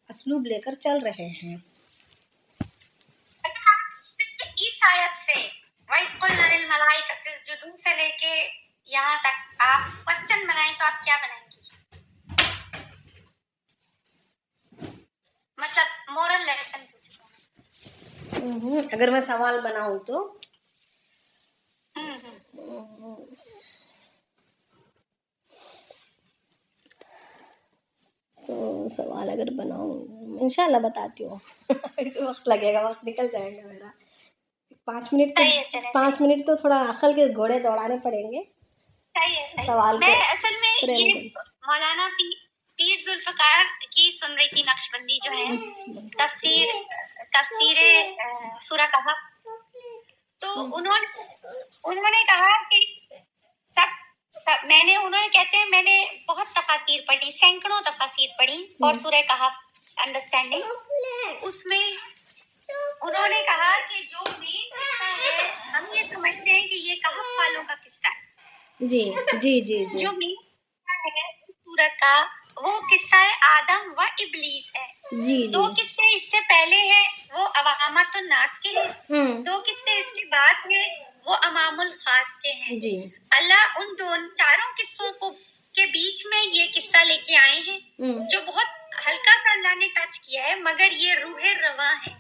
اسلوب لے کر چل رہے ہیں. اس آیت سے وَإِذْ قُلْنَا لِلْمَلَائِكَةِ اسْجُدُوا سے لے کے یہاں تک آپ کوسچن بنائیں تو آپ کیا بنائیں گی؟ مطلب مورل لیسن اگر میں سوال بناؤں تو سوال اگر بناؤں انشاءاللہ بتاتی ہوں. وقت لگے گا، وقت نکل جائے گا میرا. 5 منٹ تو تھوڑا عقل کے گھوڑے دوڑانے پڑیں گے. سوال میں اصل میں یہ مولانا پیر ذوالفقار کی سن رہی تھی، نقش بندی جو ہے تفسیر سورہ کہف. تو انہوں نے کہا کہ انہوں نے کہتے ہیں میں نے بہت تفاسیر پڑھی، سینکڑوں تفاسیر پڑھی اور سورہ کہف انڈرسٹینڈنگ. اس میں انہوں نے کہا کہ جو مین قصہ ہے ہم یہ سمجھتے ہیں کہ یہ کہف والوں کا قصہ ہے. جی جی جی جی جو مین قصہ ہے سورت کا وہ قصہ آدم و ابلیس ہے. جی 2 قصے اس سے پہلے ہیں وہ عوامت الناس کے ہیں، 2 قصے اس کے بعد ہیں وہ امام الخاص کے ہیں. جی اللہ ان چاروں قصوں کے بیچ میں یہ قصہ لے کے آئے ہیں جو بہت ہلکا سا اللہ نے ٹچ کیا ہے، مگر یہ روح رواں ہے.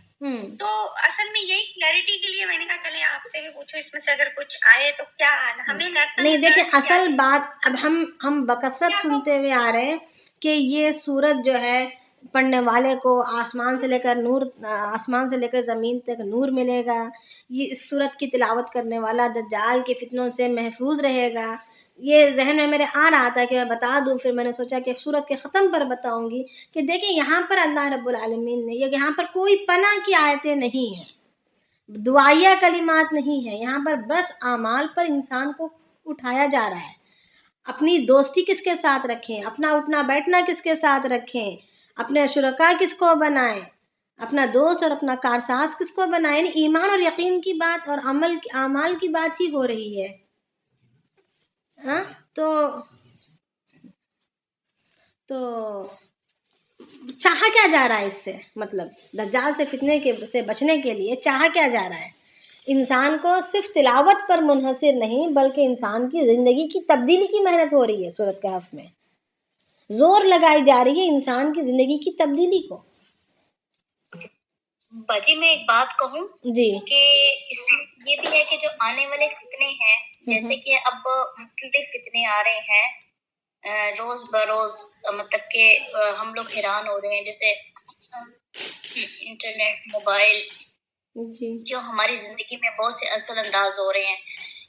تو اصل میں یہی کلیئرٹی کے لیے میں نے کہا چلیں آپ سے بھی پوچھو اس میں سے اگر کچھ آئے تو کیا ہمیں نہیں. دیکھیں اصل بات اب ہم بکثرت سنتے ہوئے آ رہے ہیں کہ یہ سورت جو ہے پڑھنے والے کو آسمان سے لے کر زمین تک نور ملے گا، یہ اس صورت کی تلاوت کرنے والا دجال کے فتنوں سے محفوظ رہے گا. یہ ذہن میں میرے آ رہا تھا کہ میں بتا دوں، پھر میں نے سوچا کہ سورت کے ختم پر بتاؤں گی کہ دیکھیں یہاں پر اللہ رب العالمین نے، یہاں پر کوئی پناہ کی آیتیں نہیں ہیں، دعائیہ کلمات نہیں ہیں، یہاں پر بس اعمال پر انسان کو اٹھایا جا رہا ہے. اپنی دوستی کس کے ساتھ رکھیں، اپنا اٹھنا بیٹھنا کس کے ساتھ رکھیں، اپنے شرکا کس کو بنائیں، اپنا دوست اور اپنا کارساز کس کو بنائیں. یعنی ایمان اور یقین کی بات اور اعمال کی بات ہی ہو رہی ہے. ہاں تو چاہا کیا جا رہا ہے اس سے، مطلب دجال سے فتنے سے بچنے کے لیے چاہا کیا جا رہا ہے؟ انسان کو صرف تلاوت پر منحصر نہیں بلکہ انسان کی زندگی کی تبدیلی کی محنت ہو رہی ہے. سورۃ کہف میں زور لگائی جا رہی ہے انسان کی زندگی کی تبدیلی کو. باجی میں ایک بات کہوں جی کہ یہ بھی ہے کہ جو آنے والے فتنے ہیں، جیسے کہ اب مختلف فتنے آ رہے ہیں روز بروز، مطلب کہ ہم لوگ حیران ہو رہے ہیں، جیسے انٹرنیٹ، موبائل، جی جو ہماری زندگی میں بہت سے اثر انداز ہو رہے ہیں.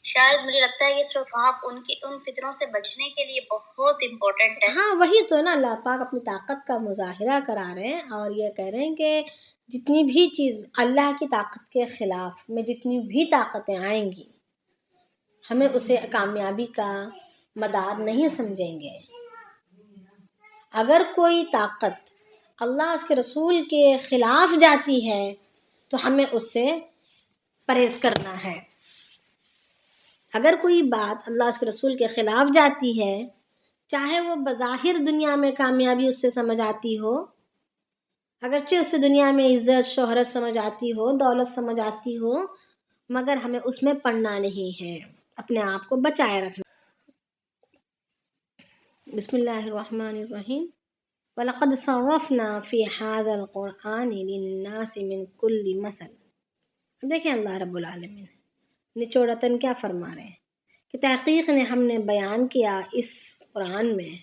شاید مجھے لگتا ہے کہ سورۃ ان فتنوں سے بچنے کے لیے بہت امپورٹنٹ ہے. ہاں وہی تو نا، اللہ پاک اپنی طاقت کا مظاہرہ کرا رہے ہیں اور یہ کہہ رہے ہیں کہ جتنی بھی چیز اللہ کی طاقت کے خلاف میں جتنی بھی طاقتیں آئیں گی ہمیں اسے کامیابی کا مدار نہیں سمجھیں گے. اگر کوئی طاقت اللہ اس کے رسول کے خلاف جاتی ہے تو ہمیں اس سے پرہیز کرنا ہے. اگر کوئی بات اللہ اس کے رسول کے خلاف جاتی ہے، چاہے وہ بظاہر دنیا میں کامیابی اس سے سمجھ آتی ہو، اگرچہ اس سے دنیا میں عزت شہرت سمجھ آتی ہو، دولت سمجھ آتی ہو، مگر ہمیں اس میں پڑنا نہیں ہے، اپنے آپ کو بچائے رکھنا. بسم اللہ الرحمن الرحیم. وَلَقَدْ صَرَّفْنَا فِي هَذَا الْقُرْآنِ لِلنَّاسِ مِنْ كُلِّ مَثَلٍ. دیکھیں اللہ رب العالمین نچوڑتاً کیا فرما رہے ہیں کہ تحقیق نے ہم نے بیان کیا اس قرآن میں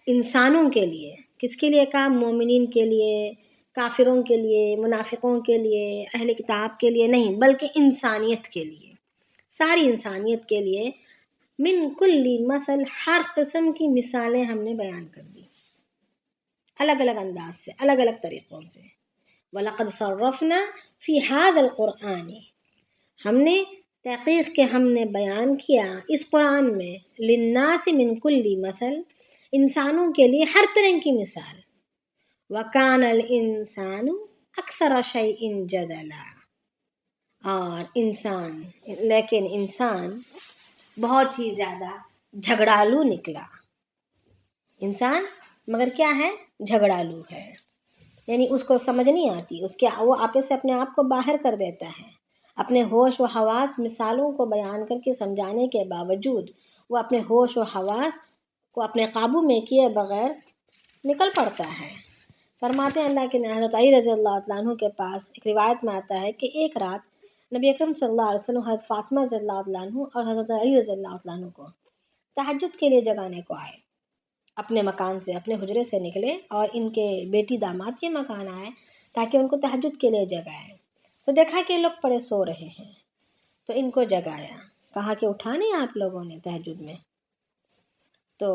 انسانوں کے لیے. کس کے لیے کہا؟ مومنین کے لیے، کافروں کے لیے، منافقوں کے لیے، اہل کتاب کے لیے نہیں، بلکہ انسانیت کے لیے، ساری انسانیت کے لیے. من کل مثل، ہر قسم کی مثالیں ہم نے بیان کر دی، الگ الگ انداز سے، الگ الگ طریقوں سے. وَلَقَدْ صَرَّفْنَا فِي هَذَا الْقُرْآنِ، ہم نے تحقیق کے ہم نے بیان کیا اس قرآن میں لِلنَّاسِ مِن كُلِّ مثل، انسانوں کے لیے ہر طرح کی مثال. وَكَانَ الْإِنسَانُ أَكْثَرَ شَيْءٍ جَدَلًا، اور لیکن انسان بہت ہی زیادہ جھگڑالو نکلا. انسان مگر کیا ہے؟ جھگڑالو ہے. یعنی اس کو سمجھ نہیں آتی، وہ آپے سے اپنے آپ کو باہر کر دیتا ہے. اپنے ہوش و حواس مثالوں کو بیان کر کے سمجھانے کے باوجود وہ اپنے ہوش و حواس کو اپنے قابو میں کیے بغیر نکل پڑتا ہے. فرماتے ہیں اللہ کے حضرت علی رضی اللہ عنہ کے پاس ایک روایت میں آتا ہے کہ ایک رات نبی اکرم صلی اللہ علیہ وسلم حضرت فاطمہ رضی اللہ عنہ اور حضرت علی رضی اللہ عنہ کو تہجد کے لیے جگانے کو آئے. اپنے مکان سے، اپنے حجرے سے نکلے اور ان کے بیٹی داماد کے مکان آئے تاکہ ان کو تہجد کے لیے جگائیں. تو دیکھا کہ لوگ پڑے سو رہے ہیں تو ان کو جگایا، کہا کہ اٹھا نہیں آپ لوگوں نے تہجد میں؟ تو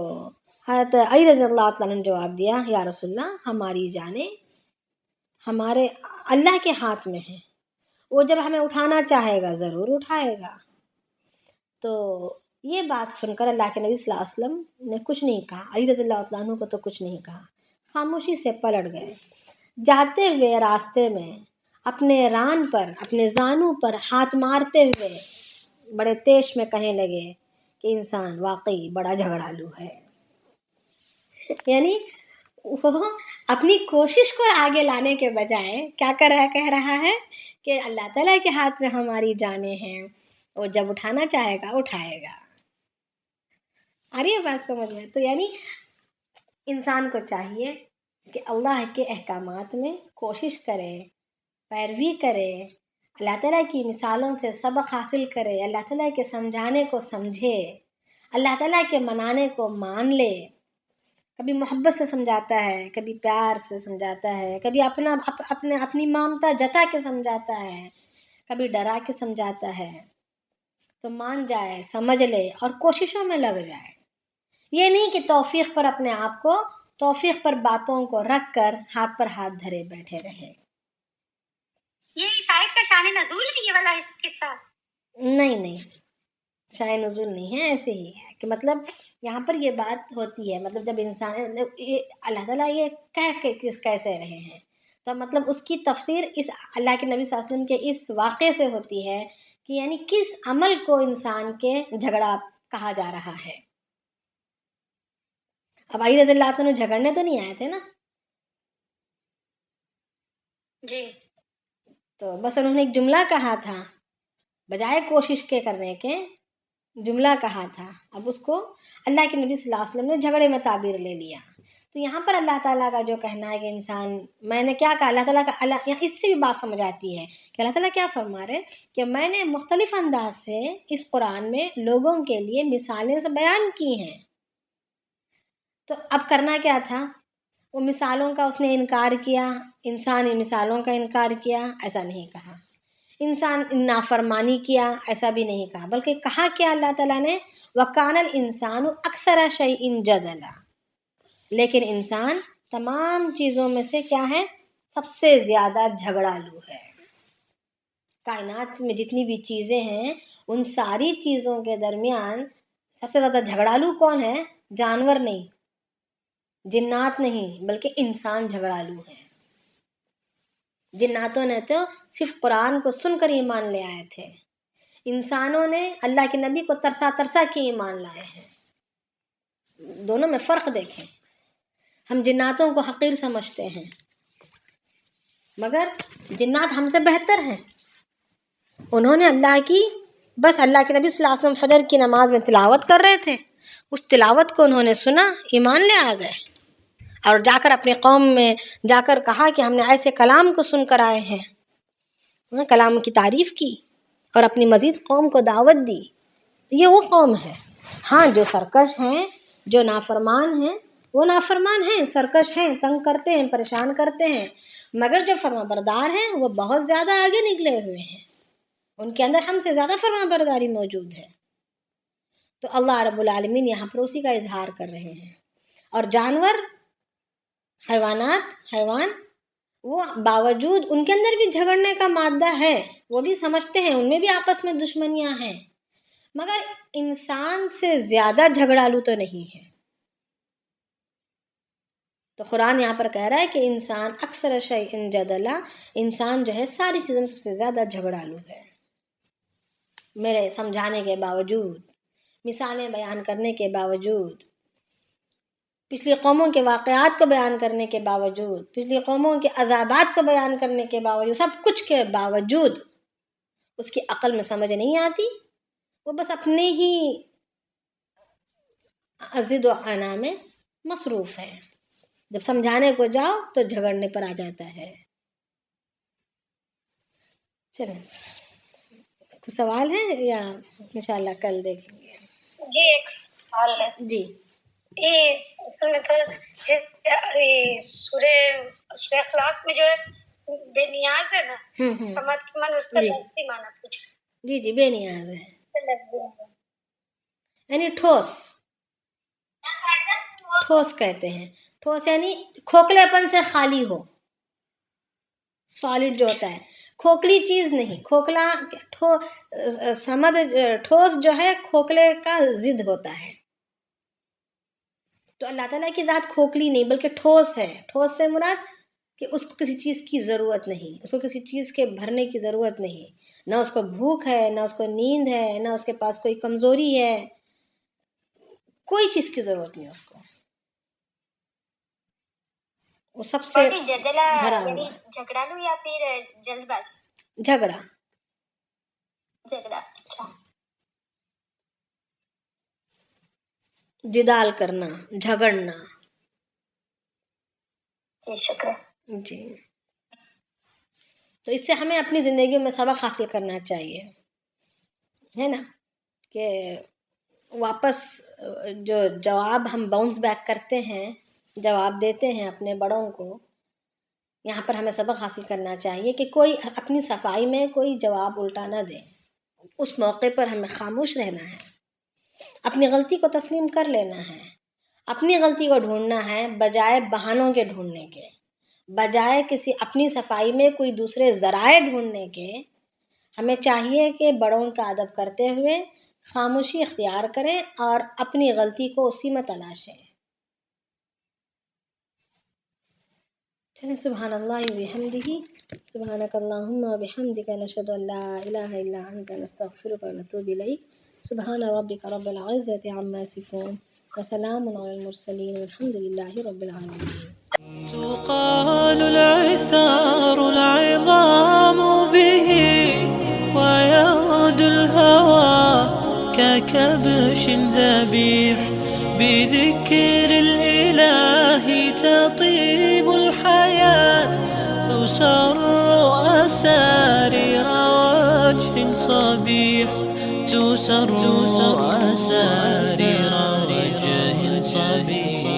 حضرت علی رضی اللہ عنہ نے جواب دیا، یا رسول اللہ، ہماری جانیں ہمارے اللہ کے ہاتھ میں ہیں، وہ جب ہمیں اٹھانا چاہے گا ضرور اٹھائے گا. تو یہ بات سن کر اللہ کے نبی صلی اللہ علیہ وسلم نے کچھ نہیں کہا. علی رضی اللہ عنہ کو تو کچھ نہیں کہا، خاموشی سے پلٹ گئے. جاتے ہوئے راستے میں اپنے ران پر، اپنے زانوں پر ہاتھ مارتے ہوئے بڑے تیش میں کہنے لگے کہ انسان واقعی بڑا جھگڑالو ہے. یعنی وہ اپنی کوشش کو آگے لانے کے بجائے کیا کہہ رہا ہے کہ اللہ تعالیٰ کے ہاتھ میں ہماری جانیں ہیں، وہ جب اٹھانا چاہے گا اٹھائے گا. آ رہی ہے بات سمجھ میں؟ تو یعنی انسان کو چاہیے کہ اللہ کے احکامات میں کوشش کرے، پیروی کرے، اللہ تعالیٰ کی مثالوں سے سبق حاصل کرے، اللہ تعالیٰ کے سمجھانے کو سمجھے، اللہ تعالیٰ کے منانے کو مان لے. کبھی محبت سے سمجھاتا ہے، کبھی پیار سے سمجھاتا ہے، کبھی اپنی ممتا جتا کے سمجھاتا ہے، کبھی ڈرا کے سمجھاتا ہے، تو مان جائے، سمجھ لے اور کوششوں میں لگ جائے۔ یہ نہیں کہ توفیق پر اپنے آپ کو، توفیق پر باتوں کو رکھ کر ہاتھ پر ہاتھ دھرے بیٹھے رہے۔ یہ اس آیت کا شان نزول ہے یہ والا قصہ؟ نہیں، شاید نزول نہیں ہے، ایسے ہی ہے کہ مطلب یہاں پر یہ بات ہوتی ہے، مطلب جب انسان اللہ تعالیٰ یہ کہہ کے کیسے رہے ہیں، تو مطلب اس کی تفسیر اس اللہ کے نبی صلی اللہ علیہ وسلم کے اس واقعے سے ہوتی ہے کہ یعنی کس عمل کو انسان کے جھگڑا کہا جا رہا ہے۔ اب علی رضی اللہ عنہ جھگڑنے تو نہیں آئے تھے نا، جی، تو بس انہوں نے ایک جملہ کہا تھا، بجائے کوشش کے کرنے کے جملہ کہا تھا، اب اس کو اللہ کے نبی صلی اللہ علیہ وسلم نے جھگڑے میں تعبیر لے لیا۔ تو یہاں پر اللہ تعالیٰ کا جو کہنا ہے کہ انسان، میں نے کیا کہا، اللہ تعالیٰ کا یہاں اس سے بھی بات سمجھ آتی ہے کہ اللہ تعالیٰ کیا فرما رہے کہ میں نے مختلف انداز سے اس قرآن میں لوگوں کے لیے مثالیں سے بیان کی ہیں، تو اب کرنا کیا تھا، وہ مثالوں کا اس نے انکار کیا، انسان ان مثالوں کا انکار کیا، ایسا نہیں کہا، انسان نافرمانی کیا، ایسا بھی نہیں کہا، بلکہ کہا کیا اللہ تعالیٰ نے، وَكَانَ الْإِنسَانُ أَكْثَرَ شَيْءٍ جَدَلًا، لیکن انسان تمام چیزوں میں سے کیا ہے، سب سے زیادہ جھگڑالو ہے۔ کائنات میں جتنی بھی چیزیں ہیں ان ساری چیزوں کے درمیان سب سے زیادہ جھگڑالو کون ہے؟ جانور نہیں، جنات نہیں، بلکہ انسان جھگڑالو ہے۔ جناتوں نے تو صرف قرآن کو سن کر ایمان لے آئے تھے، انسانوں نے اللہ کے نبی کو ترسا کے ایمان لائے ہیں۔ دونوں میں فرق دیکھیں، ہم جناتوں کو حقیر سمجھتے ہیں، مگر جنات ہم سے بہتر ہیں۔ انہوں نے اللہ کے نبی صلی اللہ علیہ وسلم فجر کی نماز میں تلاوت کر رہے تھے، اس تلاوت کو انہوں نے سنا، ایمان لے آ گئے، اور جا کر اپنی قوم میں جا کر کہا کہ ہم نے ایسے کلام کو سن کر آئے ہیں، انہوں نے کلام کی تعریف کی اور اپنی مزید قوم کو دعوت دی۔ یہ وہ قوم ہے۔ ہاں، جو سرکش ہیں، جو نافرمان ہیں، وہ نافرمان ہیں، سرکش ہیں، تنگ کرتے ہیں، پریشان کرتے ہیں، مگر جو فرما بردار ہیں وہ بہت زیادہ آگے نکلے ہوئے ہیں، ان کے اندر ہم سے زیادہ فرما برداری موجود ہے۔ تو اللہ رب العالمین یہاں پر اسی کا اظہار کر رہے ہیں۔ اور جانور، حیوان، وہ باوجود ان کے اندر بھی جھگڑنے کا مادہ ہے، وہ بھی سمجھتے ہیں، ان میں بھی آپس میں دشمنیاں ہیں، مگر انسان سے زیادہ جھگڑالو تو نہیں ہے۔ تو قرآن یہاں پر کہہ رہا ہے کہ انسان اکثر شیء جدلا، انسان جو ہے ساری چیزوں میں سب سے زیادہ جھگڑالو ہے۔ میرے سمجھانے کے باوجود، مثالیں بیان کرنے کے باوجود، پچھلی قوموں کے واقعات کو بیان کرنے کے باوجود، پچھلی قوموں کے عذابات کو بیان کرنے کے باوجود، سب کچھ کے باوجود اس کی عقل میں سمجھ نہیں آتی، وہ بس اپنے ہی ضد و انا میں مصروف ہے، جب سمجھانے کو جاؤ تو جھگڑنے پر آ جاتا ہے۔ چلیں، کوئی سوال ہے یا انشاءاللہ کل دیکھیں گے؟ جی، ایک سوال ہے جی، اصل میں سورہ اخلاص میں جو ہے بے نیاز ہے نا، سمت کی من، اس کا لفظی معنی پوچھ رہے۔ جی، بے نیاز ہے، یعنی ٹھوس کہتے ہیں، ٹھوس یعنی کھوکھلے پن سے خالی ہو، سالڈ جو ہوتا ہے، کھوکھلی چیز نہیں، ٹھوس جو ہے کھوکھلے کا ضد ہوتا ہے۔ تو اللہ تعالیٰ کی ذات کھوکھلی نہیں بلکہ ٹھوس ہے۔ ٹھوس سے مراد کہ اس کو کسی چیز کی ضرورت نہیں، اس کو کسی چیز کے بھرنے کی ضرورت نہیں، نہ اس کو بھوک ہے، نہ اس کو نیند ہے، نہ اس کے پاس کوئی کمزوری ہے، کوئی چیز کی ضرورت نہیں اس کو، وہ سب سے بھرا ہوا ہے۔ جھگڑالو یا پھر جلد باز؟ جھگڑا، اچھا، جدال کرنا، جھگڑنا۔ جی، شکریہ۔ جی، تو اس سے ہمیں اپنی زندگی میں سبق حاصل کرنا چاہیے، ہے نا، کہ واپس جو جواب ہم باؤنس بیک کرتے ہیں جواب دیتے ہیں اپنے بڑوں کو، یہاں پر ہمیں سبق حاصل کرنا چاہیے کہ کوئی اپنی صفائی میں کوئی جواب الٹا نہ دے، اس موقع پر ہمیں خاموش رہنا ہے، اپنی غلطی کو تسلیم کر لینا ہے، اپنی غلطی کو ڈھونڈنا ہے بجائے بہانوں کے ڈھونڈنے کے، بجائے کسی اپنی صفائی میں کوئی دوسرے ذرائع ڈھونڈنے کے۔ ہمیں چاہیے کہ بڑوں کا ادب کرتے ہوئے خاموشی اختیار کریں اور اپنی غلطی کو اسی میں تلاشیں۔ چلیں، سبحان اللہ وبحمدہ، سبحانک اللہم وبحمدک، نشہد ان لا الہ الا انت، نستغفرک ونتوب الیک۔ سبحان ربک رب العزۃ عما یصفون وسلام علی المرسلین والحمد للہ رب العالمین۔ تقال العثار العظام به ويعود الهوى ككبش ذبيح، بذكر الإله تطيب الحياة، تسر أسارير وجه صبيح، تسر أسارير وجه صبيح.